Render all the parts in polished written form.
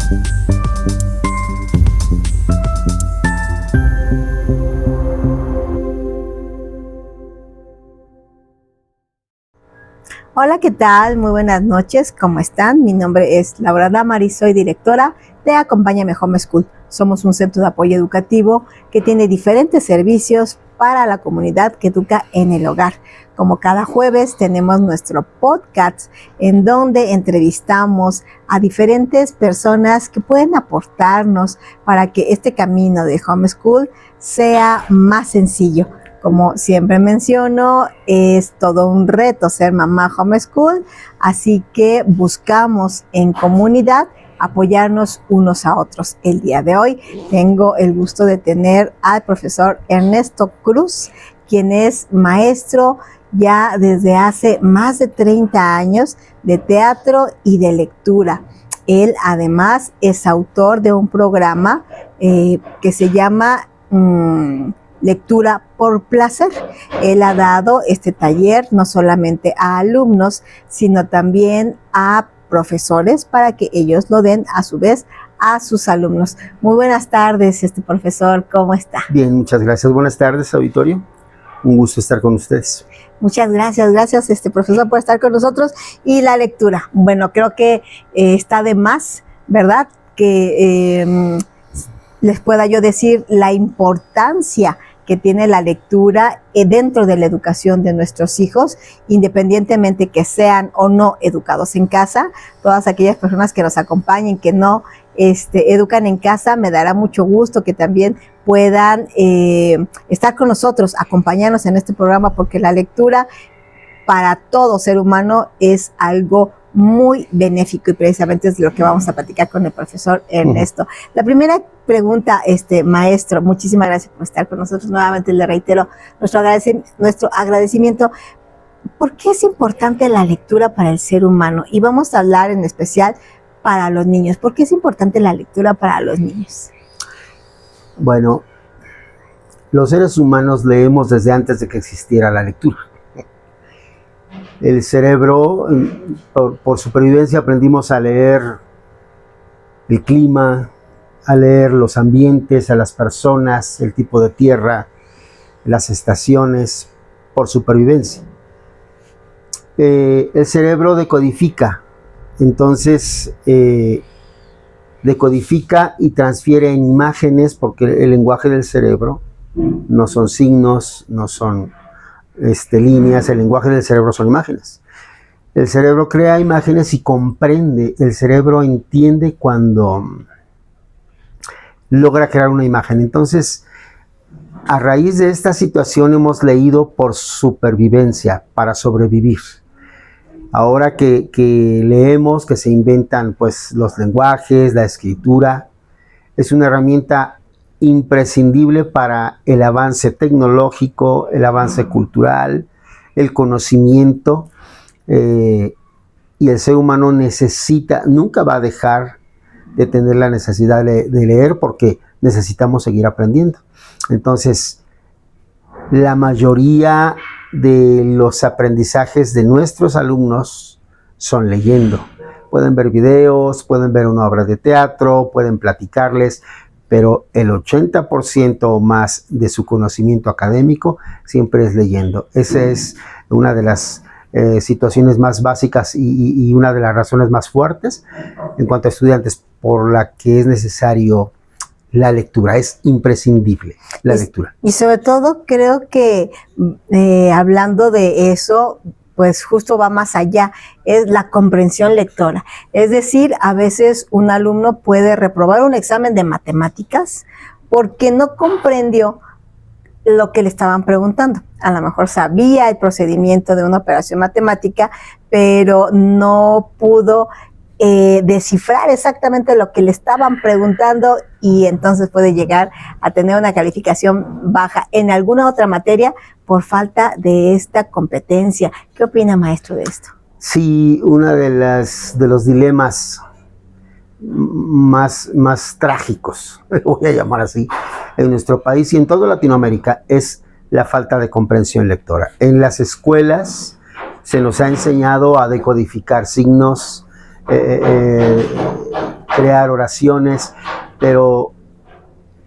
Hola, ¿qué tal? Muy buenas noches, ¿cómo están? Mi nombre es Laura Damari, soy directora de Acompáñame Homeschool. Somos un centro de apoyo educativo que tiene diferentes servicios para la comunidad que educa en el hogar. Como cada jueves tenemos nuestro podcast en donde entrevistamos a diferentes personas que pueden aportarnos para que este camino de homeschool sea más sencillo. Como siempre menciono, es todo un reto ser mamá homeschool, así que buscamos en comunidad apoyarnos unos a otros. El día de hoy tengo el gusto de tener al profesor Ernesto Cruz, quien es maestro ya desde hace más de 30 años de teatro y de lectura. Él además es autor de un programa que se llama Lectura por Placer. Él ha dado este taller no solamente a alumnos, sino también a profesores para que ellos lo den a su vez a sus alumnos. Muy buenas tardes, profesor, ¿cómo está? Bien, muchas gracias. Buenas tardes, auditorio. Un gusto estar con ustedes. Muchas gracias, profesor, por estar con nosotros. Y la lectura, bueno, creo que está de más, ¿verdad? Que les pueda yo decir la importancia que tiene la lectura dentro de la educación de nuestros hijos, independientemente que sean o no educados en casa. Todas aquellas personas que nos acompañen, que no educan en casa, me dará mucho gusto que también puedan estar con nosotros, acompañarnos en este programa, porque la lectura para todo ser humano es algo muy benéfico y precisamente es de lo que vamos a platicar con el profesor Ernesto. La primera pregunta, maestro, muchísimas gracias por estar con nosotros. Nuevamente le reitero nuestro agradecimiento. ¿Por qué es importante la lectura para el ser humano? Y vamos a hablar en especial para los niños. ¿Por qué es importante la lectura para los niños? Bueno, los seres humanos leemos desde antes de que existiera la lectura. El cerebro, por supervivencia, aprendimos a leer el clima, a leer los ambientes, a las personas, el tipo de tierra, las estaciones, por supervivencia. El cerebro decodifica, entonces decodifica y transfiere en imágenes, porque el lenguaje del cerebro no son signos, no son líneas. El lenguaje del cerebro son imágenes. El cerebro crea imágenes y comprende. El cerebro entiende cuando logra crear una imagen. Entonces, a raíz de esta situación hemos leído por supervivencia, para sobrevivir. Ahora que leemos, que se inventan pues los lenguajes, la escritura, es una herramienta imprescindible para el avance tecnológico, el avance cultural, el conocimiento, y el ser humano nunca va a dejar de tener la necesidad de leer, porque necesitamos seguir aprendiendo. Entonces, la mayoría de los aprendizajes de nuestros alumnos son leyendo. Pueden ver videos, pueden ver una obra de teatro, pueden platicarles, pero el 80% o más de su conocimiento académico siempre es leyendo. Esa es una de las situaciones más básicas y una de las razones más fuertes en cuanto a estudiantes por la que es necesario la lectura. Es imprescindible la lectura. Y sobre todo creo que hablando de eso, pues justo va más allá, es la comprensión lectora. Es decir, a veces un alumno puede reprobar un examen de matemáticas porque no comprendió lo que le estaban preguntando. A lo mejor sabía el procedimiento de una operación matemática, pero no pudo descifrar exactamente lo que le estaban preguntando, y entonces puede llegar a tener una calificación baja en alguna otra materia por falta de esta competencia. ¿Qué opina, maestro, de esto? Sí, uno de los dilemas más trágicos, voy a llamar así, en nuestro país y en toda Latinoamérica, es la falta de comprensión lectora. En las escuelas se nos ha enseñado a decodificar signos, crear oraciones, pero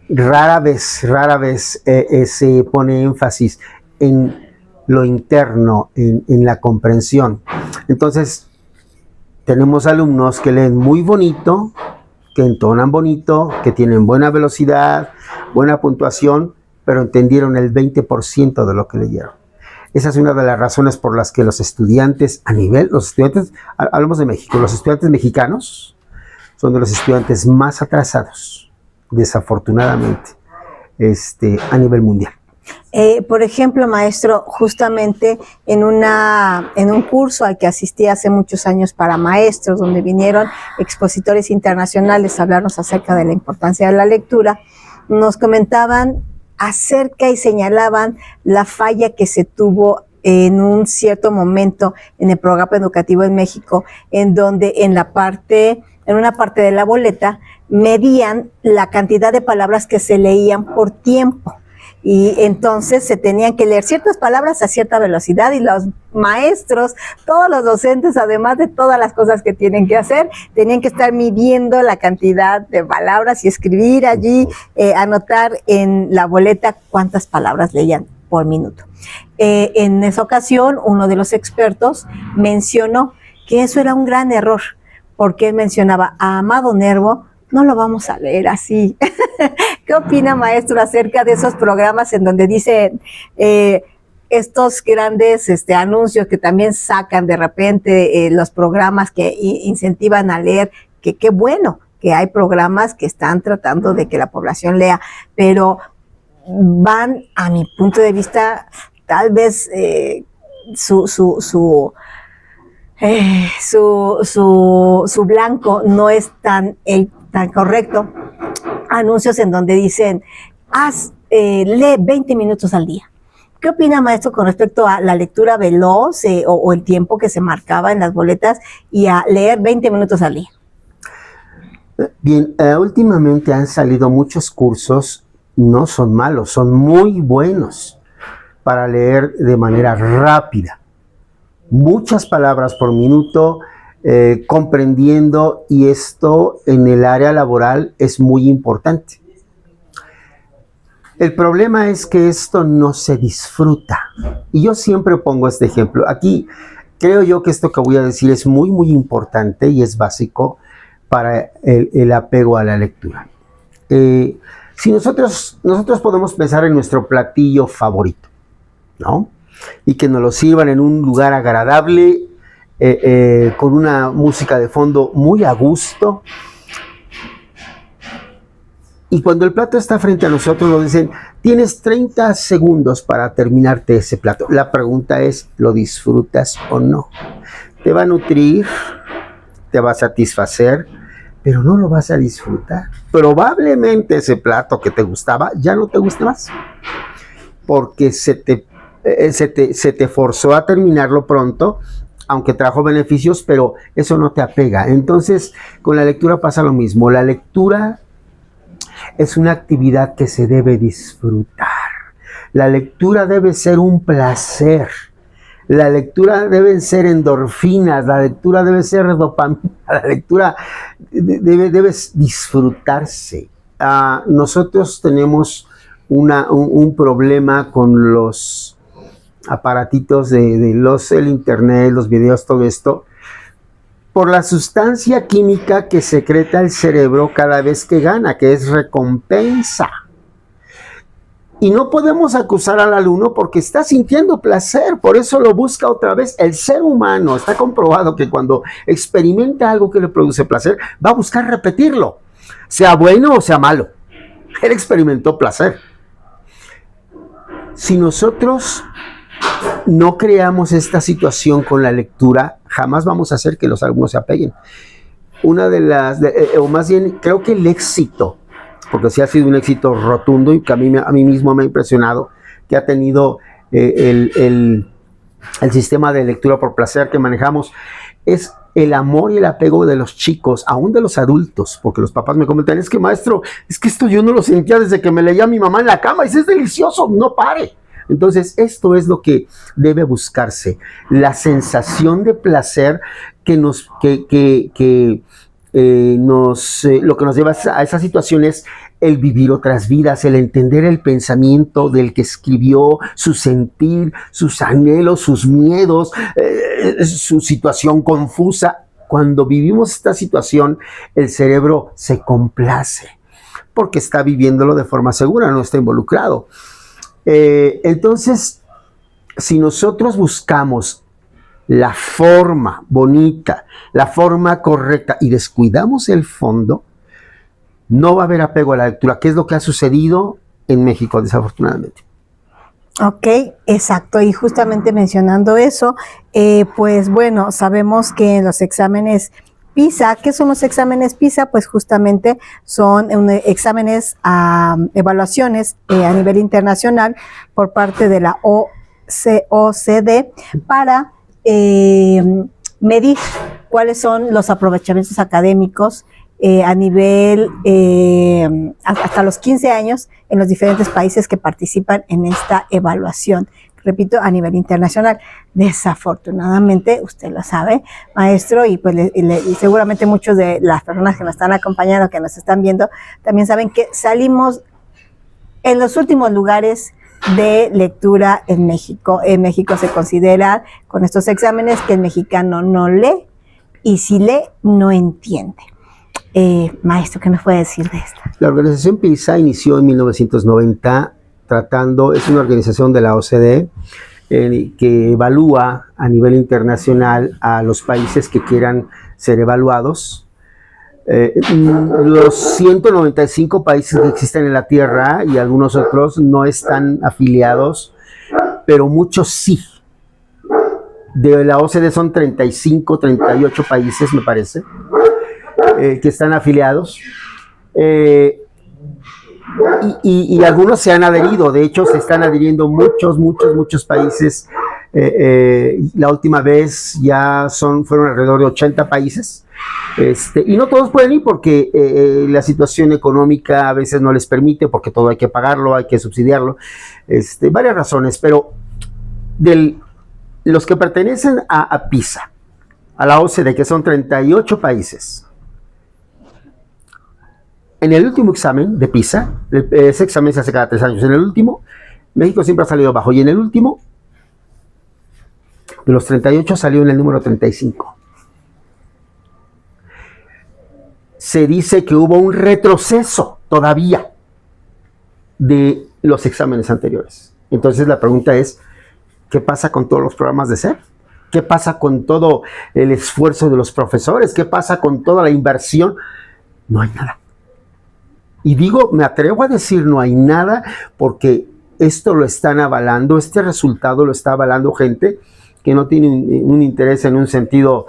rara vez se pone énfasis en lo interno, en la comprensión. Entonces, tenemos alumnos que leen muy bonito, que entonan bonito, que tienen buena velocidad, buena puntuación, pero entendieron el 20% de lo que leyeron. Esa es una de las razones por las que los estudiantes hablamos de México, los estudiantes mexicanos son de los estudiantes más atrasados, desafortunadamente, a nivel mundial. Por ejemplo, maestro, justamente en un curso al que asistí hace muchos años para maestros, donde vinieron expositores internacionales a hablarnos acerca de la importancia de la lectura, nos comentaban acerca y señalaban la falla que se tuvo en un cierto momento en el programa educativo en México, en donde en una parte de la boleta medían la cantidad de palabras que se leían por tiempo. Y entonces se tenían que leer ciertas palabras a cierta velocidad y los maestros, todos los docentes, además de todas las cosas que tienen que hacer, tenían que estar midiendo la cantidad de palabras y escribir allí, anotar en la boleta cuántas palabras leían por minuto. En esa ocasión, uno de los expertos mencionó que eso era un gran error, porque él mencionaba a Amado Nervo, no lo vamos a leer así. ¿Qué opina, maestro, acerca de esos programas en donde dicen estos grandes anuncios que también sacan de repente los programas que incentivan a leer? Que qué bueno que hay programas que están tratando de que la población lea, pero van, a mi punto de vista, tal vez su blanco no es tan correcto. Anuncios en donde dicen, lee 20 minutos al día. ¿Qué opina, maestro, con respecto a la lectura veloz o el tiempo que se marcaba en las boletas y a leer 20 minutos al día? Bien, últimamente han salido muchos cursos, no son malos, son muy buenos para leer de manera rápida. Muchas palabras por minuto, comprendiendo, y esto en el área laboral es muy importante. El problema es que esto no se disfruta. Y yo siempre pongo este ejemplo. Aquí creo yo que esto que voy a decir es muy, muy importante y es básico para el apego a la lectura. Si nosotros podemos pensar en nuestro platillo favorito, ¿no? Y que nos lo sirvan en un lugar agradable, con una música de fondo muy a gusto. Y cuando el plato está frente a nosotros nos dicen, tienes 30 segundos para terminarte ese plato. La pregunta es, ¿lo disfrutas o no? Te va a nutrir, te va a satisfacer, pero no lo vas a disfrutar. Probablemente ese plato que te gustaba ya no te guste más, porque se te forzó a terminarlo pronto, aunque trajo beneficios, pero eso no te apega. Entonces, con la lectura pasa lo mismo. La lectura es una actividad que se debe disfrutar. La lectura debe ser un placer. La lectura debe ser endorfinas. La lectura debe ser dopamina. La lectura debe disfrutarse. Nosotros tenemos un problema con los aparatitos el internet, los videos, todo esto, por la sustancia química que secreta el cerebro cada vez que gana, que es recompensa. Y no podemos acusar al alumno porque está sintiendo placer, por eso lo busca otra vez. El ser humano está comprobado que cuando experimenta algo que le produce placer, va a buscar repetirlo, sea bueno o sea malo. Él experimentó placer. Si nosotros no creamos esta situación con la lectura, jamás vamos a hacer que los alumnos se apeguen. O más bien, creo que el éxito, porque sí ha sido un éxito rotundo y que a mí mismo me ha impresionado, que ha tenido el sistema de lectura por placer que manejamos, es el amor y el apego de los chicos, aún de los adultos, porque los papás me comentan, es que maestro, es que esto yo no lo sentía desde que me leía mi mamá en la cama, y es delicioso, no pare. Entonces, esto es lo que debe buscarse, la sensación de placer que lo que nos lleva a esa situación es el vivir otras vidas, el entender el pensamiento del que escribió, su sentir, sus anhelos, sus miedos, su situación confusa. Cuando vivimos esta situación, el cerebro se complace porque está viviéndolo de forma segura, no está involucrado. Entonces, si nosotros buscamos la forma bonita, la forma correcta y descuidamos el fondo, no va a haber apego a la lectura, que es lo que ha sucedido en México, desafortunadamente. Ok, exacto. Y justamente mencionando eso, pues bueno, sabemos que en los exámenes PISA, ¿qué son los exámenes PISA? Pues justamente son exámenes, evaluaciones a nivel internacional por parte de la OCDE para medir cuáles son los aprovechamientos académicos a nivel hasta los 15 años en los diferentes países que participan en esta evaluación. Repito, a nivel internacional. Desafortunadamente, usted lo sabe, maestro, y pues y seguramente muchos de las personas que nos están acompañando, que nos están viendo, también saben que salimos en los últimos lugares de lectura en México. En México se considera con estos exámenes que el mexicano no lee, y si lee, no entiende. Maestro, ¿qué nos puede decir de esto? La organización PISA inició en 1990 es una organización de la OCDE que evalúa a nivel internacional a los países que quieran ser evaluados. Los 195 países que existen en la Tierra y algunos otros no están afiliados, pero muchos sí. De la OCDE son 35, 38 países, me parece, que están afiliados. Y algunos se han adherido. De hecho, se están adhiriendo muchos países. La última vez ya fueron alrededor de 80 países. Y no todos pueden ir porque la situación económica a veces no les permite, porque todo hay que pagarlo, hay que subsidiarlo, varias razones. Pero los que pertenecen a PISA, a la OCDE, que son 38 países, en el último examen de PISA, ese examen se hace cada 3 años, en el último, México siempre ha salido bajo, y en el último, de los 38 salió en el número 35. Se dice que hubo un retroceso todavía de los exámenes anteriores. Entonces la pregunta es, ¿qué pasa con todos los programas de SEP? ¿Qué pasa con todo el esfuerzo de los profesores? ¿Qué pasa con toda la inversión? No hay nada. Y me atrevo a decir no hay nada porque esto lo están avalando, este resultado lo está avalando gente que no tiene un interés en un sentido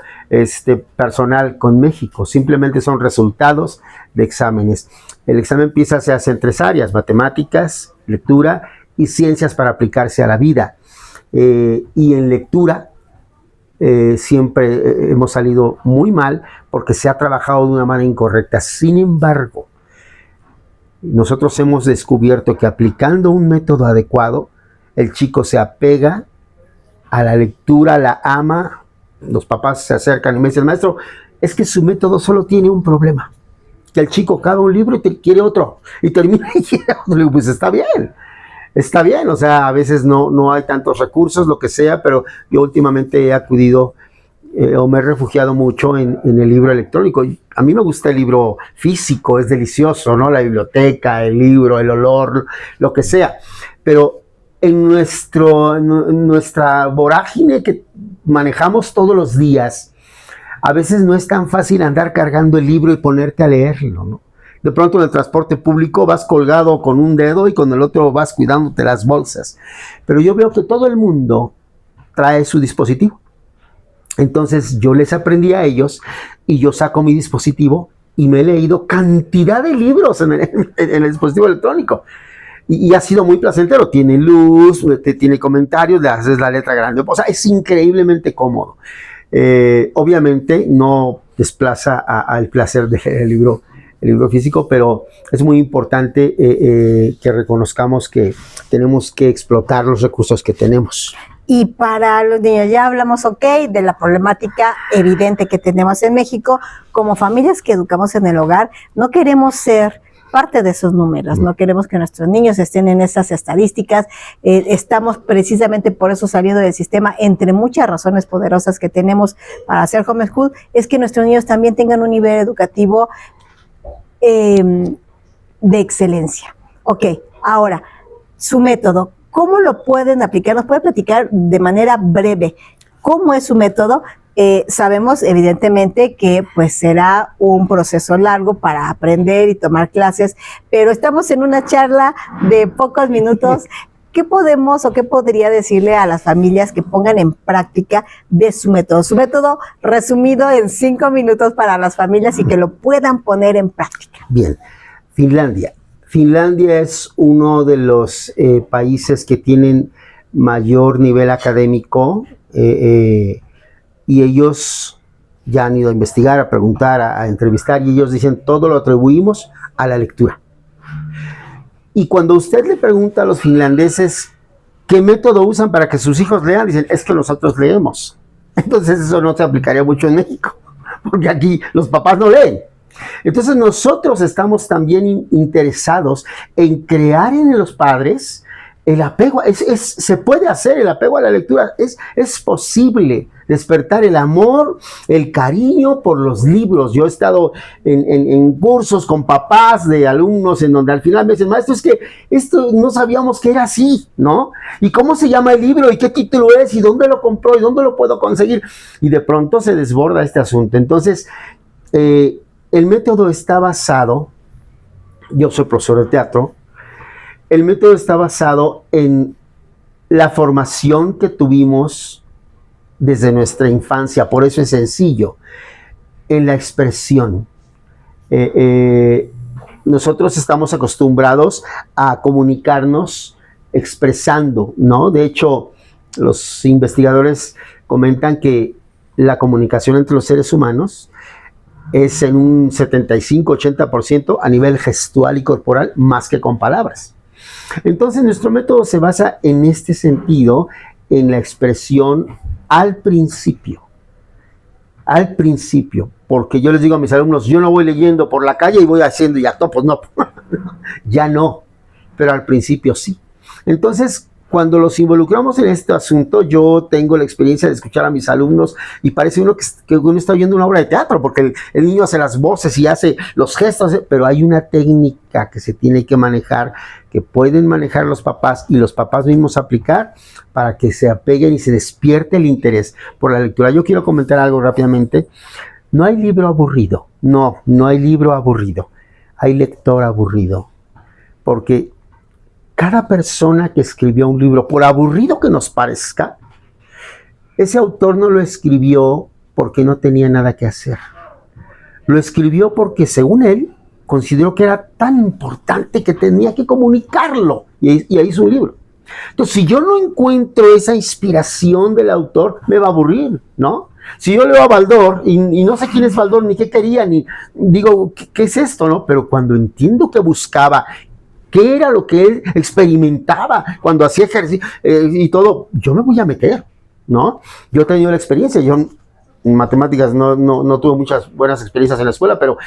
personal con México. Simplemente son resultados de exámenes. El examen PISA se hace en 3 áreas: matemáticas, lectura y ciencias para aplicarse a la vida. Y en lectura siempre hemos salido muy mal porque se ha trabajado de una manera incorrecta. Sin embargo, nosotros hemos descubierto que aplicando un método adecuado, el chico se apega a la lectura, la ama. Los papás se acercan y me dicen, maestro, es que su método solo tiene un problema, que el chico acaba un libro y quiere otro, y termina y quiere otro. Le digo, pues está bien, o sea, a veces no hay tantos recursos, lo que sea, pero yo últimamente he acudido o me he refugiado mucho en el libro electrónico. A mí me gusta el libro físico, es delicioso, ¿no? La biblioteca, el libro, el olor, lo que sea. Pero en nuestra vorágine que manejamos todos los días, a veces no es tan fácil andar cargando el libro y ponerte a leerlo, ¿no? De pronto en el transporte público vas colgado con un dedo y con el otro vas cuidándote las bolsas. Pero yo veo que todo el mundo trae su dispositivo. Entonces yo les aprendí a ellos y yo saco mi dispositivo y me he leído cantidad de libros en el dispositivo electrónico. Y ha sido muy placentero. Tiene luz, tiene comentarios, le haces la letra grande. O sea, es increíblemente cómodo. Obviamente no desplaza al placer de leer el libro físico, pero es muy importante que reconozcamos que tenemos que explotar los recursos que tenemos. Y para los niños, ya hablamos, de la problemática evidente que tenemos en México. Como familias que educamos en el hogar, no queremos ser parte de esos números, no queremos que nuestros niños estén en esas estadísticas. Estamos precisamente por eso saliendo del sistema, entre muchas razones poderosas que tenemos para hacer homeschool, es que nuestros niños también tengan un nivel educativo de excelencia. Ahora, su método, ¿cómo lo pueden aplicar? ¿Nos puede platicar de manera breve cómo es su método? Sabemos evidentemente que pues será un proceso largo para aprender y tomar clases, pero estamos en una charla de pocos minutos. ¿Qué podemos o qué podría decirle a las familias que pongan en práctica de su método? Su método resumido en 5 minutos para las familias y que lo puedan poner en práctica. Bien, Finlandia. Finlandia es uno de los países que tienen mayor nivel académico y ellos ya han ido a investigar, a preguntar, a entrevistar, y ellos dicen, todo lo atribuimos a la lectura. Y cuando usted le pregunta a los finlandeses qué método usan para que sus hijos lean, dicen, es que nosotros leemos. Entonces eso no se aplicaría mucho en México, porque aquí los papás no leen. Entonces nosotros estamos también interesados en crear en los padres el apego. Se puede hacer el apego a la lectura, es posible despertar el amor, el cariño por los libros. Yo he estado en cursos con papás de alumnos en donde al final me dicen, maestro, es que esto no sabíamos que era así, ¿no? ¿Y cómo se llama el libro? ¿Y qué título es? ¿Y dónde lo compró? ¿Y dónde lo puedo conseguir? Y de pronto se desborda este asunto. Entonces, el método está basado, yo soy profesor de teatro, el método está basado en la formación que tuvimos desde nuestra infancia, por eso es sencillo, en la expresión. Nosotros estamos acostumbrados a comunicarnos expresando, ¿no? De hecho, los investigadores comentan que la comunicación entre los seres humanos es en un 75-80% a nivel gestual y corporal, más que con palabras. Entonces nuestro método se basa en este sentido, en la expresión al principio, porque yo les digo a mis alumnos, yo no voy leyendo por la calle y voy haciendo y acto, pues no, ya no, pero al principio sí. Entonces, cuando los involucramos en este asunto, yo tengo la experiencia de escuchar a mis alumnos y parece uno que uno está viendo una obra de teatro, porque el niño hace las voces y hace los gestos, pero hay una técnica que se tiene que manejar, que pueden manejar los papás y los papás mismos aplicar para que se apeguen y se despierte el interés por la lectura. Yo quiero comentar algo rápidamente. No hay libro aburrido, no hay libro aburrido, hay lector aburrido, porque cada persona que escribió un libro, por aburrido que nos parezca, ese autor no lo escribió porque no tenía nada que hacer. Lo escribió porque, según él, consideró que era tan importante que tenía que comunicarlo. Y ahí hizo un libro. Entonces, si yo no encuentro esa inspiración del autor, me va a aburrir, ¿no? Si yo leo a Baldor y no sé quién es Baldor, ni qué quería, ni digo, ¿qué es esto, no? Pero cuando entiendo que buscaba, qué era lo que él experimentaba cuando hacía ejercicio y todo, yo me voy a meter, ¿no? Yo he tenido la experiencia, yo en matemáticas no tuve muchas buenas experiencias en la escuela, pero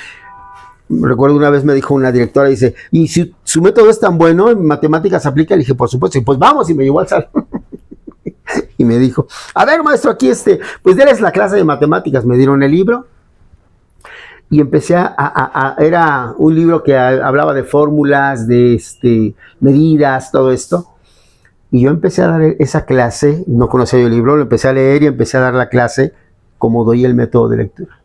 recuerdo una vez me dijo una directora, dice, y si su método es tan bueno, en matemáticas aplica, le dije, por supuesto, y pues vamos, y me llevó al salón. Y me dijo, a ver, maestro, aquí pues déles la clase de matemáticas, me dieron el libro, y empecé era un libro que hablaba de fórmulas, de medidas, todo esto. Y yo empecé a dar esa clase, no conocía yo el libro, lo empecé a leer y empecé a dar la clase como doy el método de lectura.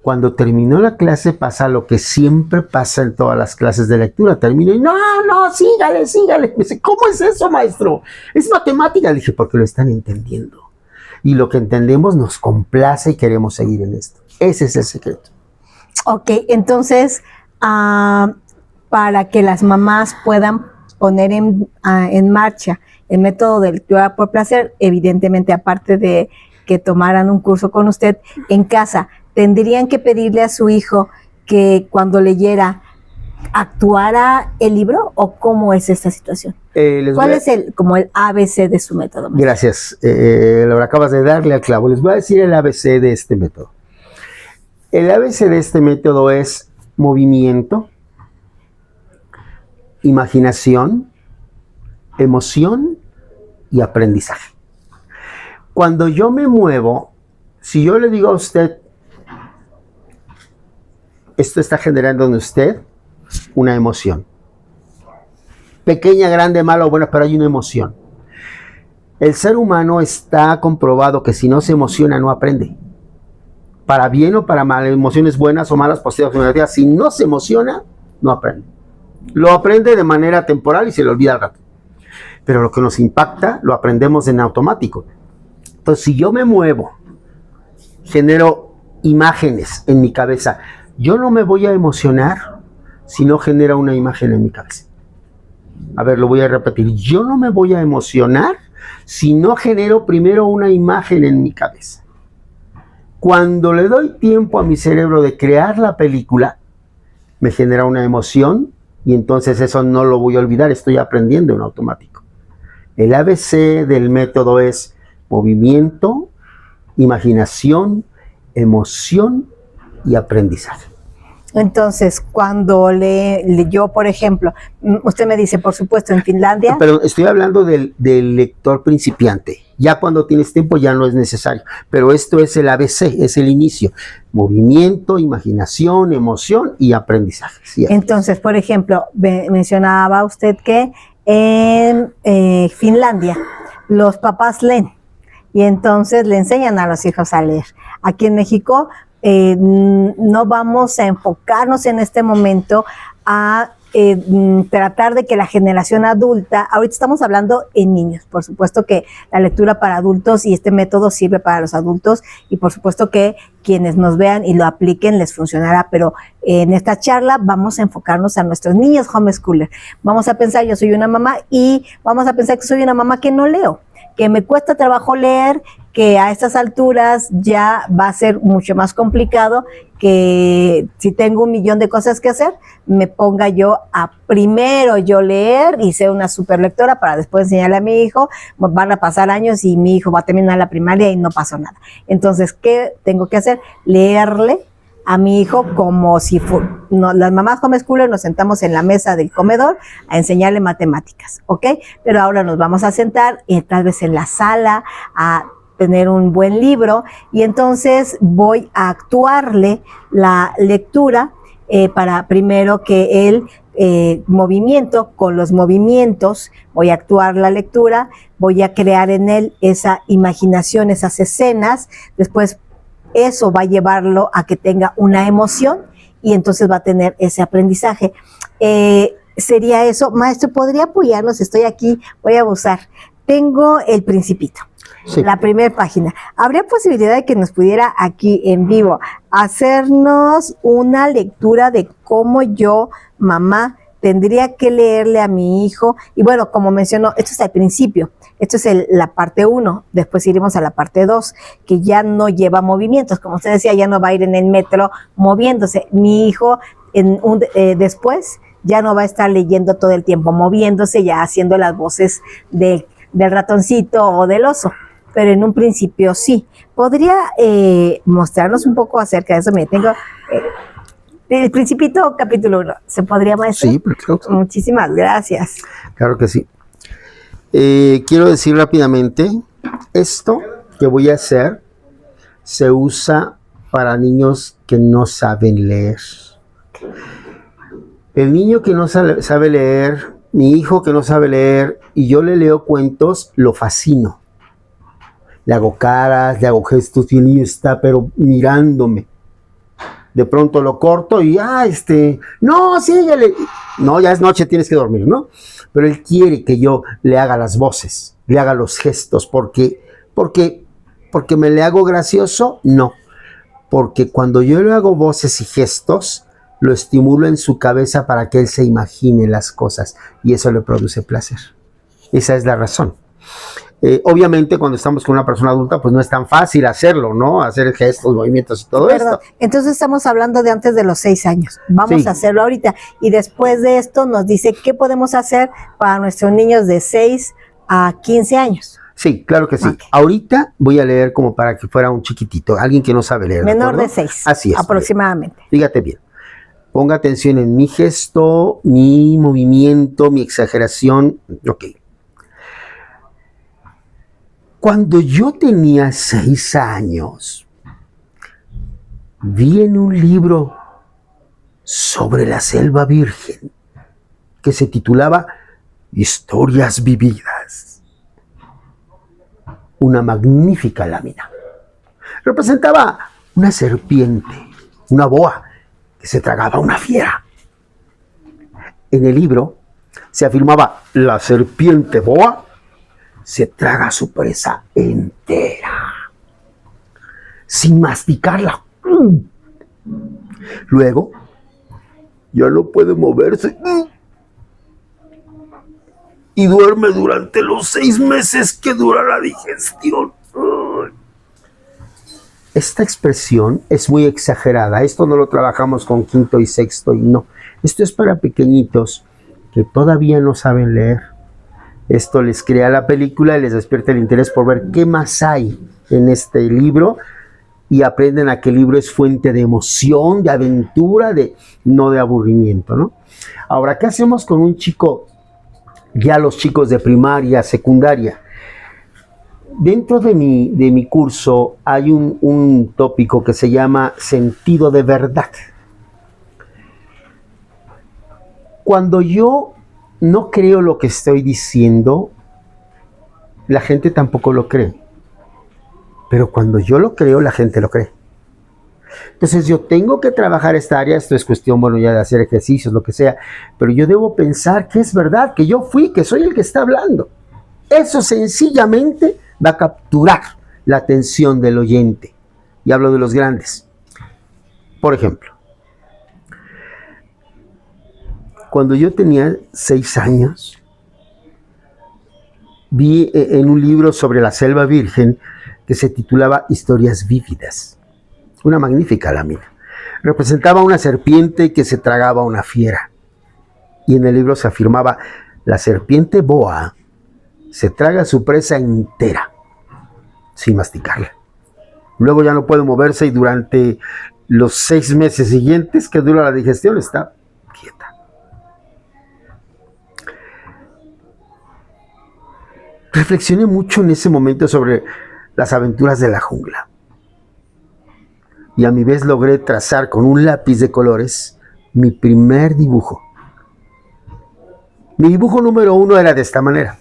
Cuando terminó la clase pasa lo que siempre pasa en todas las clases de lectura. Termino y no, sígale. Me dice, ¿cómo es eso, maestro? Es matemática. Le dije, porque lo están entendiendo. Y lo que entendemos nos complace y queremos seguir en esto. Ese es el secreto. Ok, entonces, para que las mamás puedan poner en marcha el método de lectura por placer, evidentemente, aparte de que tomaran un curso con usted en casa, tendrían que pedirle a su hijo que cuando leyera actuara el libro, ¿o cómo es esta situación? ¿Cuál es como el ABC de su método? Gracias, Laura, acabas de darle al clavo. Les voy a decir el ABC de este método. El ABC de este método es movimiento, imaginación, emoción y aprendizaje. Cuando yo me muevo, si yo le digo a usted, esto está generando en usted una emoción. Pequeña, grande, mala o buena, pero hay una emoción. El ser humano está comprobado que si no se emociona, no aprende. Para bien o para mal, emociones buenas o malas, positivas o negativas, si no se emociona, no aprende. Lo aprende de manera temporal y se le olvida al rato. Pero lo que nos impacta, lo aprendemos en automático. Entonces, si yo me muevo, genero imágenes en mi cabeza, yo no me voy a emocionar si no genera una imagen en mi cabeza. A ver, lo voy a repetir. Yo no me voy a emocionar si no genero primero una imagen en mi cabeza. Cuando le doy tiempo a mi cerebro de crear la película, me genera una emoción y entonces eso no lo voy a olvidar, estoy aprendiendo en automático. El ABC del método es movimiento, imaginación, emoción y aprendizaje. Entonces, cuando yo, por ejemplo, usted me dice, por supuesto, en Finlandia... Pero estoy hablando del lector principiante. Ya cuando tienes tiempo ya no es necesario. Pero esto es el ABC, es el inicio. Movimiento, imaginación, emoción y aprendizaje. ¿Sí? Entonces, por ejemplo, mencionaba usted que en Finlandia los papás leen y entonces le enseñan a los hijos a leer. Aquí en México... no vamos a enfocarnos en este momento a tratar de que la generación adulta, ahorita estamos hablando en niños, por supuesto que la lectura para adultos y este método sirve para los adultos y por supuesto que quienes nos vean y lo apliquen les funcionará, pero en esta charla vamos a enfocarnos a nuestros niños homeschooler. Vamos a pensar, yo soy una mamá y vamos a pensar que soy una mamá que no leo, que me cuesta trabajo leer, que a estas alturas ya va a ser mucho más complicado, que si tengo 1,000,000 de cosas que hacer, me ponga yo a primero yo leer y ser una super lectora para después enseñarle a mi hijo. Van a pasar años y mi hijo va a terminar la primaria y no pasó nada. Entonces, ¿qué tengo que hacer? Leerle a mi hijo como si las mamás homeschooler nos sentamos en la mesa del comedor a enseñarle matemáticas, ¿ok? Pero ahora nos vamos a sentar tal vez en la sala a tener un buen libro y entonces voy a actuarle la lectura para primero que el movimiento, con los movimientos voy a actuar la lectura, voy a crear en él esa imaginación, esas escenas, después eso va a llevarlo a que tenga una emoción y entonces va a tener ese aprendizaje. Sería eso. Maestro, ¿podría apoyarnos? Estoy aquí, voy a abusar. Tengo El Principito. Sí. La primera página. ¿Habría posibilidad de que nos pudiera aquí en vivo hacernos una lectura de cómo yo, mamá, tendría que leerle a mi hijo? Y bueno, como mencionó, esto es al principio, esto es la parte 1, después iremos a la parte 2, que ya no lleva movimientos, como usted decía, ya no va a ir en el metro moviéndose. Mi hijo después ya no va a estar leyendo todo el tiempo, moviéndose, ya haciendo las voces del ratoncito o del oso. Pero en un principio sí. ¿Podría mostrarnos un poco acerca de eso? Mire, tengo El Principito, capítulo 1. ¿Se podría, maestro? Sí, perfecto. Muchísimas gracias. Claro que sí. Quiero decir rápidamente, esto que voy a hacer se usa para niños que no saben leer. El niño que no sabe leer, mi hijo que no sabe leer, y yo le leo cuentos, lo fascino. Le hago caras, le hago gestos y el niño está pero mirándome. De pronto lo corto y, no, síguele. No, ya es noche, tienes que dormir, ¿no? Pero él quiere que yo le haga las voces, le haga los gestos, porque me le hago gracioso, no. Porque cuando yo le hago voces y gestos, lo estimulo en su cabeza para que él se imagine las cosas y eso le produce placer. Esa es la razón. Obviamente cuando estamos con una persona adulta pues no es tan fácil hacerlo, ¿no? Hacer gestos, movimientos y todo Perdón, esto. entonces estamos hablando de antes de los 6 años. Vamos Sí. a hacerlo ahorita. Y después de esto nos dice qué podemos hacer para nuestros niños de 6 a 15 años. Sí, claro que sí. Ok. Ahorita voy a leer como para que fuera un chiquitito, alguien que no sabe leer. Menor acuerdo? de 6. Así es. Aproximadamente. Fíjate bien. Ponga atención en mi gesto, mi movimiento, mi exageración. Ok. Cuando yo tenía 6 años, vi en un libro sobre la selva virgen que se titulaba Historias vividas. Una magnífica lámina. Representaba una serpiente, una boa, que se tragaba una fiera. En el libro se afirmaba: la serpiente boa se traga a su presa entera, sin masticarla. Luego, ya no puede moverse y duerme durante los 6 meses que dura la digestión. Esta expresión es muy exagerada. Esto no lo trabajamos con quinto y sexto y no. Esto es para pequeñitos que todavía no saben leer. Esto les crea la película y les despierta el interés por ver qué más hay en este libro y aprenden a que el libro es fuente de emoción, de aventura, no de aburrimiento, ¿no? Ahora, ¿qué hacemos con un chico, ya los chicos de primaria, secundaria? Dentro de mi curso hay un tópico que se llama sentido de verdad. Cuando yo no creo lo que estoy diciendo, la gente tampoco lo cree. Pero cuando yo lo creo, la gente lo cree. Entonces yo tengo que trabajar esta área. Esto es cuestión, bueno, ya de hacer ejercicios, lo que sea. Pero yo debo pensar que es verdad, que yo fui, que soy el que está hablando. Eso sencillamente va a capturar la atención del oyente. Y hablo de los grandes. Por ejemplo, cuando yo tenía 6 años, vi en un libro sobre la selva virgen que se titulaba Historias vívidas. Una magnífica lámina. Representaba una serpiente que se tragaba una fiera. Y en el libro se afirmaba: la serpiente boa se traga a su presa entera, sin masticarla. Luego ya no puede moverse y durante los 6 meses siguientes que dura la digestión está quieta. Reflexioné mucho en ese momento sobre las aventuras de la jungla. Y a mi vez logré trazar con un lápiz de colores mi primer dibujo. Mi dibujo número 1 era de esta manera.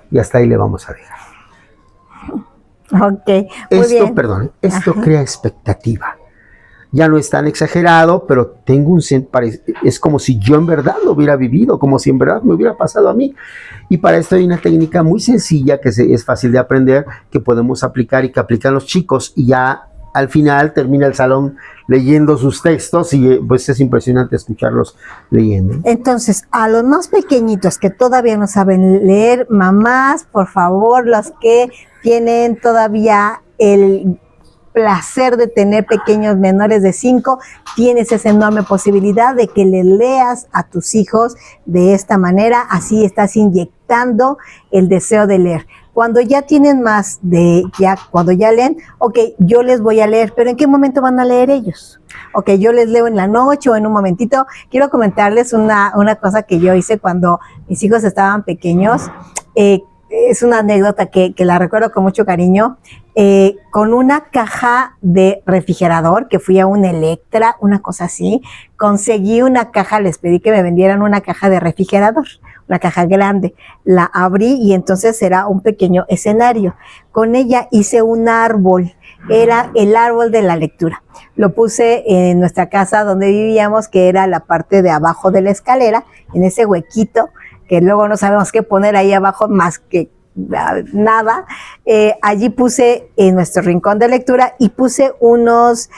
Y hasta ahí le vamos a dejar. Ok, muy bien. Esto crea expectativa. Ya no es tan exagerado, pero tengo es como si yo en verdad lo hubiera vivido, como si en verdad me hubiera pasado a mí. Y para esto hay una técnica muy sencilla que es fácil de aprender, que podemos aplicar y que aplican los chicos, y ya al final termina el salón leyendo sus textos y pues es impresionante escucharlos leyendo. Entonces, a los más pequeñitos que todavía no saben leer, mamás, por favor, los que tienen todavía el placer de tener pequeños menores de 5, tienes esa enorme posibilidad de que le leas a tus hijos de esta manera, así estás inyectando el deseo de leer. Cuando ya tienen más cuando ya leen, ok, yo les voy a leer, pero ¿en qué momento van a leer ellos? Ok, yo les leo en la noche o en un momentito. Quiero comentarles una cosa que yo hice cuando mis hijos estaban pequeños. Es una anécdota que la recuerdo con mucho cariño. Con una caja de refrigerador, que fui a un Electra, una cosa así, conseguí una caja, les pedí que me vendieran una caja de refrigerador, una caja grande, la abrí y entonces era un pequeño escenario. Con ella hice un árbol, era el árbol de la lectura. Lo puse en nuestra casa donde vivíamos, que era la parte de abajo de la escalera, en ese huequito, que luego no sabemos qué poner ahí abajo más que nada. Allí puse en nuestro rincón de lectura y puse unos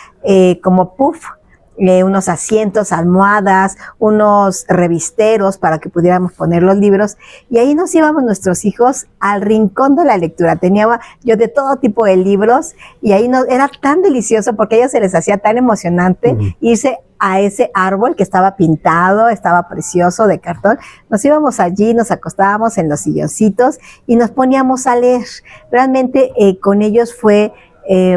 como puff unos asientos, almohadas, unos revisteros para que pudiéramos poner los libros, y ahí nos íbamos nuestros hijos al rincón de la lectura. Tenía yo de todo tipo de libros, y ahí era tan delicioso porque a ellos se les hacía tan emocionante irse a ese árbol que estaba pintado, estaba precioso, de cartón. Nos íbamos allí, nos acostábamos en los silloncitos y nos poníamos a leer. Realmente con ellos fue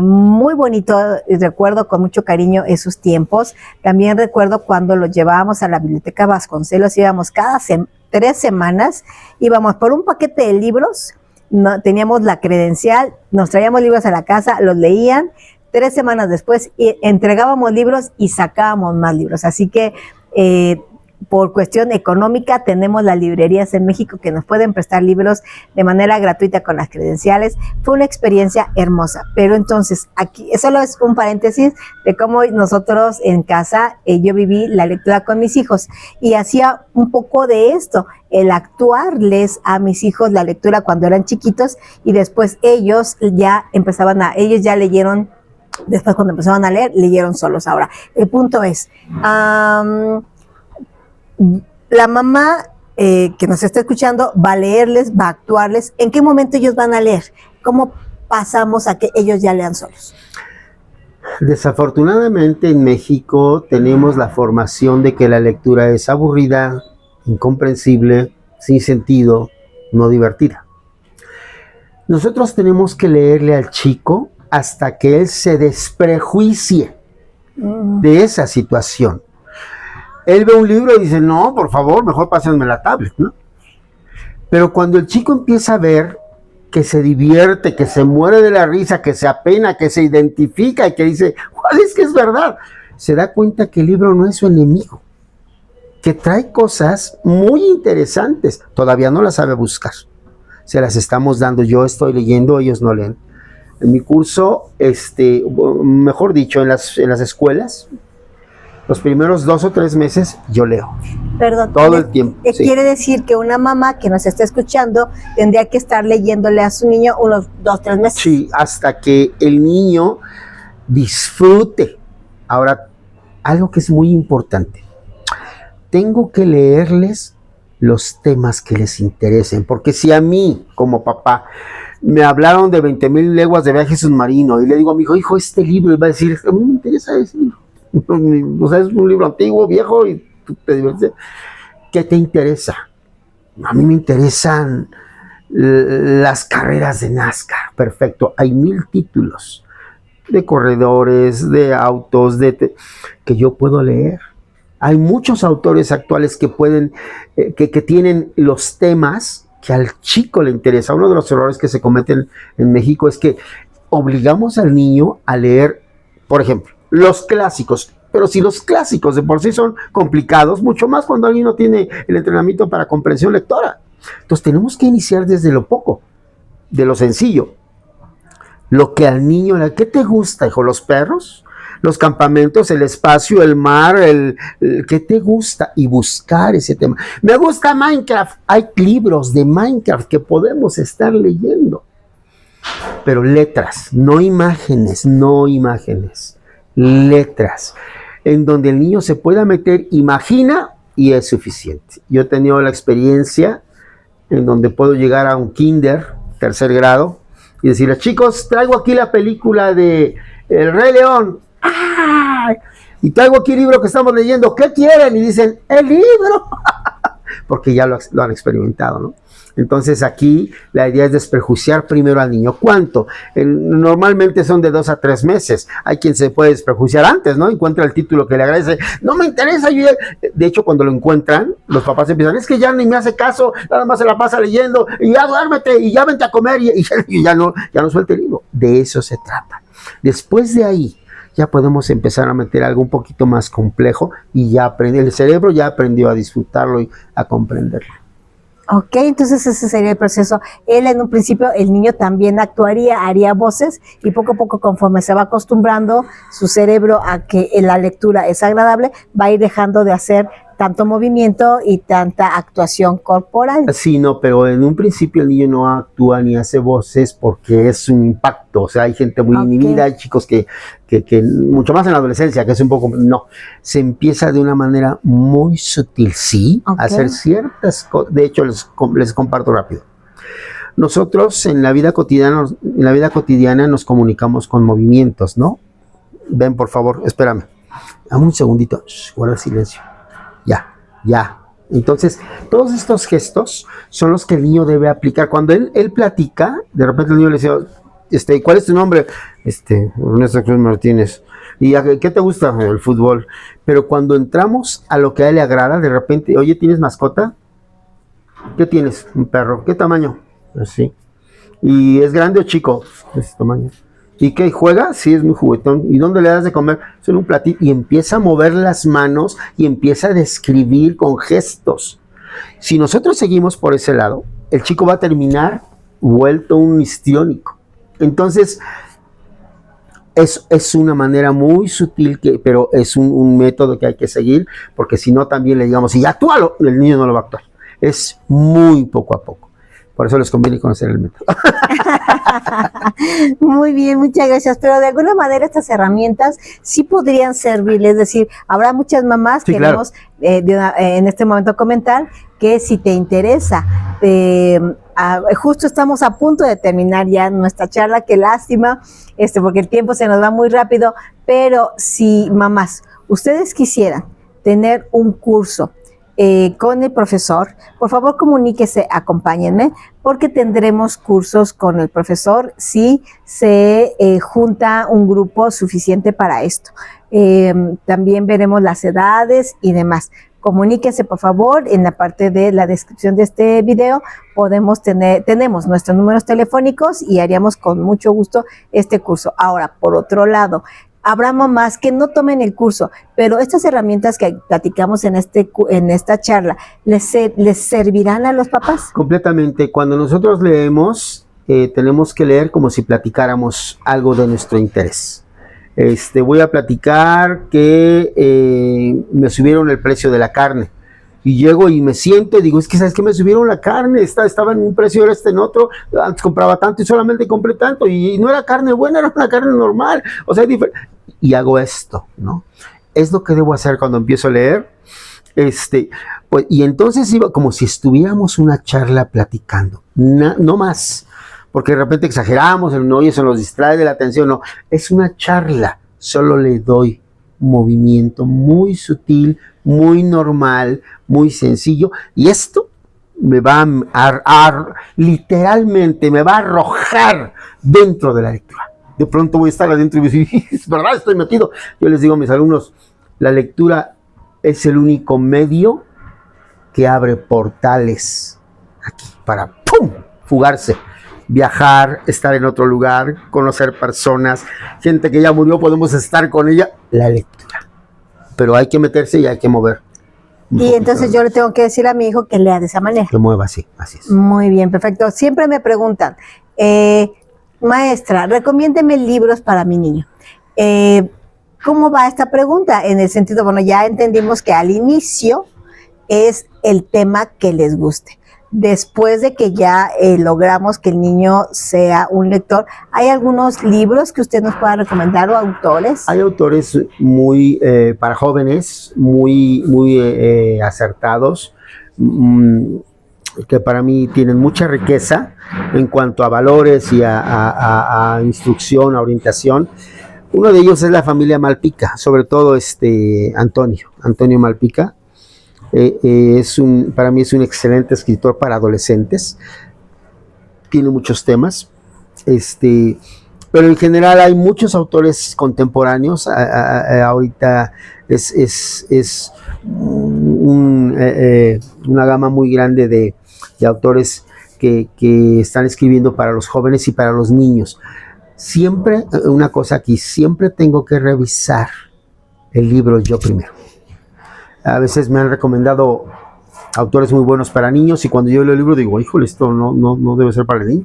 muy bonito, recuerdo con mucho cariño esos tiempos. También recuerdo cuando los llevábamos a la Biblioteca Vasconcelos, íbamos cada 3 semanas, íbamos por un paquete de libros, teníamos la credencial, nos traíamos libros a la casa, los leían, 3 semanas después entregábamos libros y sacábamos más libros. Así que por cuestión económica tenemos las librerías en México que nos pueden prestar libros de manera gratuita con las credenciales. Fue una experiencia hermosa. Pero entonces, aquí solo es un paréntesis de cómo nosotros en casa, yo viví la lectura con mis hijos y hacía un poco de esto, el actuarles a mis hijos la lectura cuando eran chiquitos, y después ellos ya leyeron. Después, cuando empezaron a leer, leyeron solos. Ahora, el punto es, la mamá que nos está escuchando va a leerles, va a actuarles. ¿En qué momento ellos van a leer? ¿Cómo pasamos a que ellos ya lean solos? Desafortunadamente en México tenemos la formación de que la lectura es aburrida, incomprensible, sin sentido, no divertida. Nosotros tenemos que leerle al chico hasta que él se desprejuicie de esa situación. Él ve un libro y dice, no, por favor, mejor pásenme la tablet, ¿no? Pero cuando el chico empieza a ver que se divierte, que se muere de la risa, que se apena, que se identifica y que dice, ¿cuál es que es verdad? Se da cuenta que el libro no es su enemigo, que trae cosas muy interesantes. Todavía no las sabe buscar. Se las estamos dando. Yo estoy leyendo, ellos no leen. En mi curso, mejor dicho, en las escuelas, los primeros 2 o 3 meses yo leo. Perdón, todo el tiempo. Sí. Quiere decir que una mamá que nos está escuchando tendría que estar leyéndole a su niño unos 2 o 3 meses. Sí, hasta que el niño disfrute. Ahora, algo que es muy importante. Tengo que leerles los temas que les interesen, porque si a mí, como papá, me hablaron de 20,000 leguas de viaje submarino y le digo a mi hijo, este libro, y va a decir, a mí me interesa ese libro. O sea, es un libro antiguo, viejo, y tú te diviertes. ¿Qué te interesa? A mí me interesan las carreras de NASCAR. Perfecto, hay 1000 títulos de corredores, de autos, que yo puedo leer. Hay muchos autores actuales que pueden, que tienen los temas que al chico le interesa. Uno de los errores que se cometen en México es que obligamos al niño a leer, por ejemplo, los clásicos. Pero si los clásicos de por sí son complicados, mucho más cuando alguien no tiene el entrenamiento para comprensión lectora. Entonces tenemos que iniciar desde lo poco, de lo sencillo. Lo que al niño, ¿qué te gusta, hijo? ¿Los perros? ¿Los campamentos? ¿El espacio? ¿El mar? ¿Qué te gusta? Y buscar ese tema. Me gusta Minecraft. Hay libros de Minecraft que podemos estar leyendo. Pero letras, no imágenes, letras, en donde el niño se pueda meter, imagina y es suficiente. Yo he tenido la experiencia en donde puedo llegar a un kinder, 3er grado, y decirles, chicos, traigo aquí la película de El Rey León. ¡Ay! Y traigo aquí el libro que estamos leyendo. ¿Qué quieren? Y dicen, el libro. Porque ya lo han experimentado, ¿no? Entonces aquí la idea es desprejuiciar primero al niño. ¿Cuánto? Normalmente son de 2 a 3 meses. Hay quien se puede desprejuiciar antes, ¿no? Encuentra el título que le agradece. No me interesa. De hecho, cuando lo encuentran, los papás empiezan, es que ya ni me hace caso, nada más se la pasa leyendo, y ya duérmete, y ya vente a comer, y ya no suelta el libro. De eso se trata. Después de ahí, ya podemos empezar a meter algo un poquito más complejo, y ya el cerebro ya aprendió a disfrutarlo y a comprenderlo. Ok, entonces ese sería el proceso. Él en un principio, el niño también actuaría, haría voces, y poco a poco, conforme se va acostumbrando su cerebro a que la lectura es agradable, va a ir dejando de hacer tanto movimiento y tanta actuación corporal. Sí, no, pero en un principio el niño no actúa ni hace voces porque es un impacto. O sea, hay gente muy inhibida, hay chicos que mucho más en la adolescencia, que es un poco, no, se empieza de una manera muy sutil, sí, a hacer ciertas cosas. De hecho, les comparto rápido. Nosotros en la vida cotidiana nos comunicamos con movimientos, ¿no? Ven, por favor, espérame. Dame un segundito, guarda silencio. Ya. Entonces, todos estos gestos son los que el niño debe aplicar. Cuando él platica, de repente el niño le dice, ¿cuál es tu nombre? Ernesto Cruz Martínez. ¿Y qué te gusta? El fútbol. Pero cuando entramos a lo que a él le agrada, de repente, oye, ¿tienes mascota? ¿Qué tienes? Un perro. ¿Qué tamaño? Así. ¿Y es grande o chico? De ese tamaño. ¿Y qué? ¿Juega? Sí, es muy juguetón. ¿Y dónde le das de comer? En un platito. Y empieza a mover las manos y empieza a describir con gestos. Si nosotros seguimos por ese lado, el chico va a terminar vuelto un histriónico. Entonces, es una manera muy sutil, pero es un método que hay que seguir, porque si no también le digamos, y actúalo, el niño no lo va a actuar. Es muy poco a poco. Por eso les conviene conocer el método. Muy bien, muchas gracias. Pero de alguna manera estas herramientas sí podrían servirles. Es decir, habrá muchas mamás, sí, queremos en este momento comentar que si te interesa, justo estamos a punto de terminar ya nuestra charla, qué lástima, porque el tiempo se nos va muy rápido, pero si mamás, ustedes quisieran tener un curso con el profesor, por favor comuníquese, acompáñenme, porque tendremos cursos con el profesor si se junta un grupo suficiente para esto. También veremos las edades y demás. Comuníquese, por favor, en la parte de la descripción de este video tenemos nuestros números telefónicos y haríamos con mucho gusto este curso. Ahora, por otro lado, habrá mamás que no tomen el curso, pero estas herramientas que platicamos en esta charla, ¿les servirán a los papás? Completamente. Cuando nosotros leemos, tenemos que leer como si platicáramos algo de nuestro interés. Voy a platicar que me subieron el precio de la carne. Y llego y me siento y digo, es que ¿sabes qué? Me subieron la carne, estaba en un precio, ahora en otro, antes compraba tanto y solamente compré tanto, y no era carne buena, era una carne normal, o sea, y hago esto, ¿no? Es lo que debo hacer cuando empiezo a leer, pues, y entonces iba como si estuviéramos una charla platicando, no más, porque de repente exageramos, no, y eso nos distrae de la atención, no, es una charla, solo le doy movimiento muy sutil, muy normal, muy sencillo, y esto me va literalmente me va a arrojar dentro de la lectura. De pronto voy a estar adentro y voy a decir, es verdad, estoy metido. Yo les digo a mis alumnos, la lectura es el único medio que abre portales aquí para ¡pum! Fugarse, viajar, estar en otro lugar, conocer personas, gente que ya murió, podemos estar con ella, la lectura. Pero hay que meterse y hay que mover. Y entonces yo le tengo que decir a mi hijo que lea de esa manera. Que mueva así, así es. Muy bien, perfecto. Siempre me preguntan, maestra, recomiéndeme libros para mi niño. ¿Cómo va esta pregunta? En el sentido, bueno, ya entendimos que al inicio es el tema que les guste. Después de que ya logramos que el niño sea un lector, ¿hay algunos libros que usted nos pueda recomendar o autores? Hay autores muy, para jóvenes, muy acertados, que para mí tienen mucha riqueza en cuanto a valores y a instrucción, a orientación. Uno de ellos es la familia Malpica, sobre todo Antonio Malpica. Para mí es un excelente escritor para adolescentes, tiene muchos temas, pero en general hay muchos autores contemporáneos. Ahorita es una gama muy grande de autores que están escribiendo para los jóvenes y para los niños. Siempre, una cosa aquí, siempre tengo que revisar el libro yo primero. A veces me han recomendado autores muy buenos para niños y cuando yo leo el libro digo, híjole, esto no debe ser para el niño.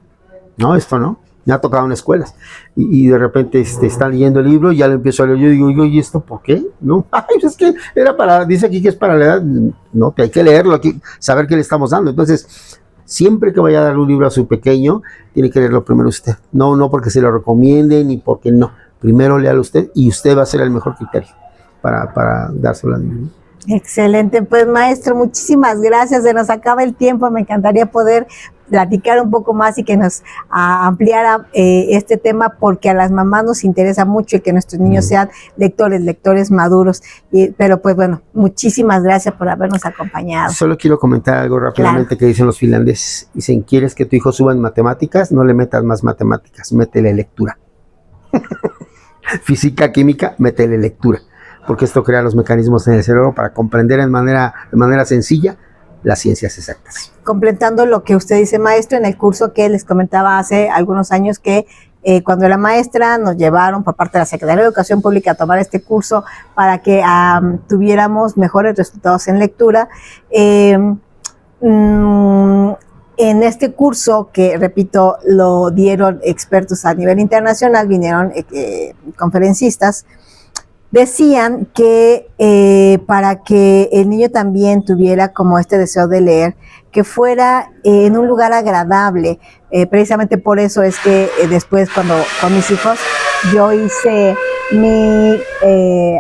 No, esto no. Me ha tocado en escuelas. Y de repente están leyendo el libro y ya lo empiezo a leer. Yo digo, ¿y esto por qué? No, ay, es que dice aquí que es para la edad. No, que hay que leerlo, aquí, saber qué le estamos dando. Entonces, siempre que vaya a dar un libro a su pequeño, tiene que leerlo primero usted. No porque se lo recomiende ni porque no. Primero léalo usted y usted va a ser el mejor criterio para dárselo al niño. Excelente, pues maestro, muchísimas gracias, se nos acaba el tiempo, me encantaría poder platicar un poco más y que nos ampliara este tema, porque a las mamás nos interesa mucho que nuestros niños sean lectores maduros, pero pues bueno, muchísimas gracias por habernos acompañado. Solo quiero comentar algo rápidamente. Claro. Que dicen los finlandeses, dicen, ¿quieres que tu hijo suba en matemáticas? No le metas más matemáticas, métele lectura. Física, química, métele lectura, porque esto crea los mecanismos en el cerebro para comprender de manera sencilla las ciencias exactas. Completando lo que usted dice, maestro, en el curso que les comentaba hace algunos años que cuando era maestra nos llevaron por parte de la Secretaría de Educación Pública a tomar este curso para que tuviéramos mejores resultados en lectura. En este curso, que repito, lo dieron expertos a nivel internacional, vinieron conferencistas, decían que para que el niño también tuviera como este deseo de leer, que fuera en un lugar agradable. Precisamente por eso es que después, cuando con mis hijos, yo hice mi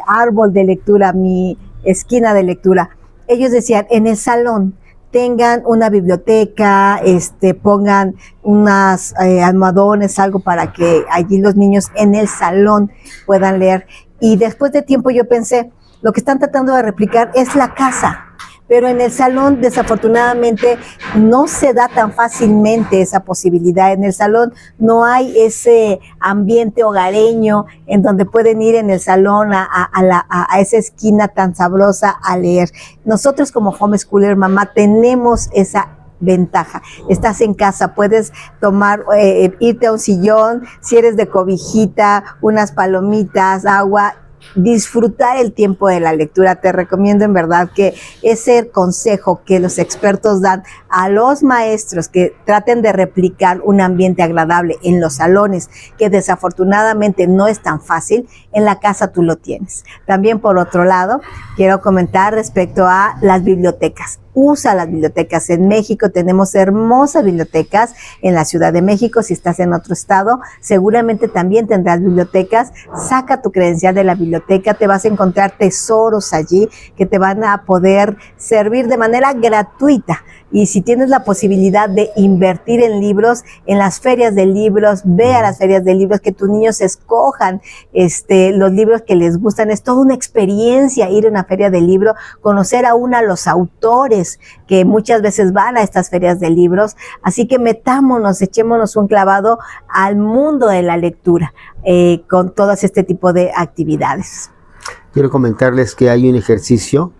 árbol de lectura, mi esquina de lectura. Ellos decían, en el salón, tengan una biblioteca, pongan unas almohadones, algo para que allí los niños en el salón puedan leer. Y después de tiempo yo pensé, lo que están tratando de replicar es la casa, pero en el salón desafortunadamente no se da tan fácilmente esa posibilidad. En el salón no hay ese ambiente hogareño en donde pueden ir en el salón a esa esquina tan sabrosa a leer. Nosotros como homeschooler, mamá, tenemos esa ventaja. Estás en casa, puedes irte a un sillón, si eres de cobijita, unas palomitas, agua, disfrutar el tiempo de la lectura. Te recomiendo en verdad que ese consejo que los expertos dan a los maestros, que traten de replicar un ambiente agradable en los salones, que desafortunadamente no es tan fácil, en la casa tú lo tienes. También, por otro lado, quiero comentar respecto a las bibliotecas. Usa las bibliotecas. En México tenemos hermosas bibliotecas. En la Ciudad de México, si estás en otro estado, seguramente también tendrás bibliotecas. Saca tu credencial de la biblioteca, te vas a encontrar tesoros allí que te van a poder servir de manera gratuita. Y si tienes la posibilidad de invertir en libros, en las ferias de libros, ve a las ferias de libros, que tus niños escojan los libros que les gustan. Es toda una experiencia ir a una feria de libro, conocer aún a los autores que muchas veces van a estas ferias de libros. Así que echémonos un clavado al mundo de la lectura con todas este tipo de actividades. Quiero comentarles que hay un ejercicio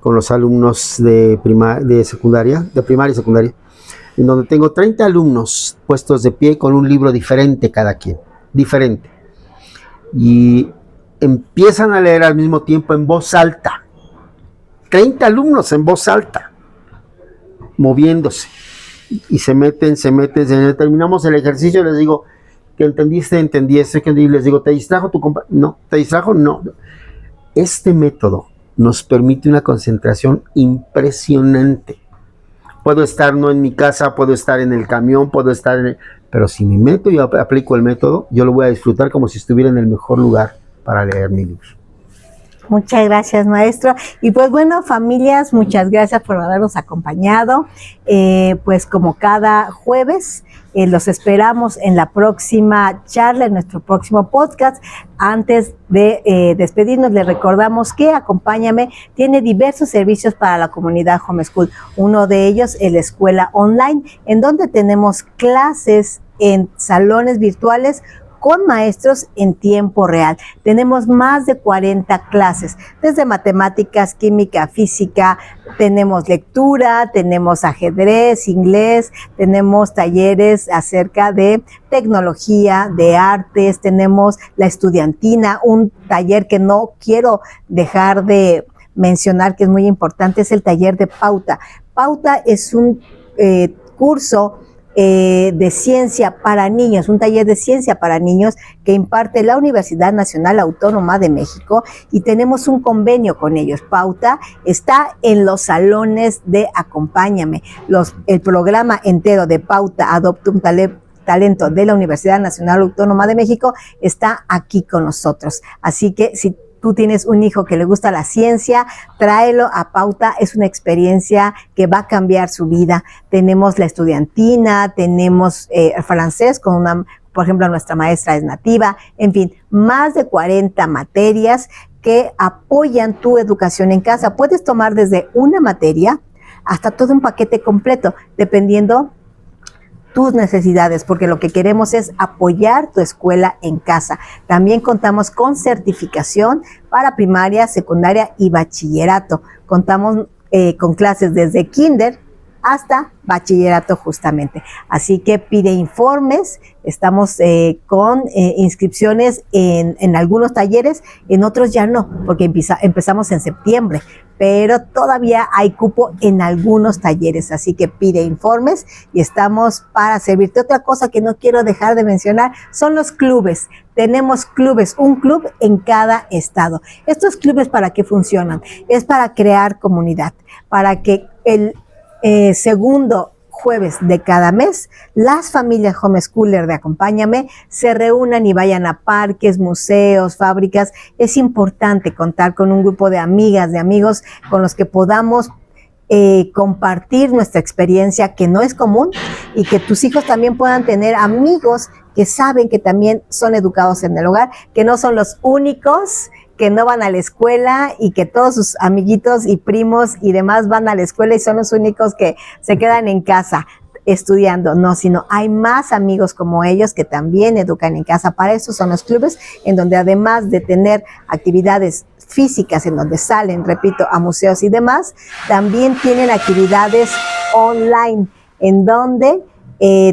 con los alumnos de primaria y secundaria, en donde tengo 30 alumnos puestos de pie con un libro diferente cada quien, diferente. Y empiezan a leer al mismo tiempo en voz alta. 30 alumnos en voz alta, moviéndose. Y se meten. Terminamos el ejercicio, les digo, ¿que entendiste? Entendí eso. Y les digo, ¿te distrajo tu compañero? No. ¿Te distrajo? No. Este método nos permite una concentración impresionante. Puedo estar no en mi casa, puedo estar en el camión, pero si me meto y aplico el método, yo lo voy a disfrutar como si estuviera en el mejor lugar para leer mi libro. Muchas gracias, maestro. Y pues bueno, familias, muchas gracias por habernos acompañado. Pues como cada jueves, los esperamos en la próxima charla, en nuestro próximo podcast. Antes de despedirnos, les recordamos que Acompáñame tiene diversos servicios para la comunidad homeschool. Uno de ellos es la escuela online, en donde tenemos clases en salones virtuales con maestros en tiempo real. Tenemos más de 40 clases, desde matemáticas, química, física, tenemos lectura, tenemos ajedrez, inglés, tenemos talleres acerca de tecnología, de artes, tenemos la estudiantina, un taller que no quiero dejar de mencionar, que es muy importante, es el taller de Pauta. Pauta es un curso de ciencia para niños, un taller de ciencia para niños que imparte la Universidad Nacional Autónoma de México y tenemos un convenio con ellos. Pauta está en los salones de Acompáñame. El programa entero de Pauta Adopta un Talento de la Universidad Nacional Autónoma de México está aquí con nosotros. Así que si tú tienes un hijo que le gusta la ciencia, tráelo a Pauta, es una experiencia que va a cambiar su vida. Tenemos la estudiantina, tenemos francés con por ejemplo, nuestra maestra es nativa, en fin, más de 40 materias que apoyan tu educación en casa. Puedes tomar desde una materia hasta todo un paquete completo, dependiendo tus necesidades, porque lo que queremos es apoyar tu escuela en casa. También contamos con certificación para primaria, secundaria y bachillerato. Contamos con clases desde kinder hasta bachillerato justamente. Así que pide informes, estamos con inscripciones en algunos talleres, en otros ya no, porque empezamos en septiembre, pero todavía hay cupo en algunos talleres, así que pide informes y estamos para servirte. Otra cosa que no quiero dejar de mencionar son los clubes. Tenemos clubes, un club en cada estado. ¿Estos clubes para qué funcionan? Es para crear comunidad, para que el segundo jueves de cada mes, las familias homeschooler de Acompáñame se reúnan y vayan a parques, museos, fábricas. Es importante contar con un grupo de amigas, de amigos con los que podamos compartir nuestra experiencia, que no es común, y que tus hijos también puedan tener amigos que saben que también son educados en el hogar, que no son los únicos que no van a la escuela y que todos sus amiguitos y primos y demás van a la escuela y son los únicos que se quedan en casa estudiando. No, sino hay más amigos como ellos que también educan en casa. Para eso son los clubes, en donde además de tener actividades físicas, en donde salen, repito, a museos y demás, también tienen actividades online, en donde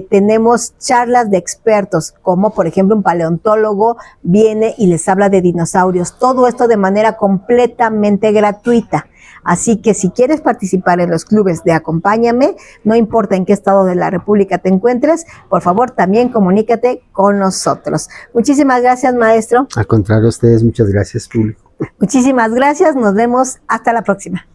tenemos charlas de expertos, como por ejemplo un paleontólogo viene y les habla de dinosaurios. Todo esto de manera completamente gratuita. Así que si quieres participar en los clubes de Acompáñame, no importa en qué estado de la República te encuentres, por favor también comunícate con nosotros. Muchísimas gracias, maestro. Al contrario, a ustedes, muchas gracias, público. Muchísimas gracias, nos vemos hasta la próxima.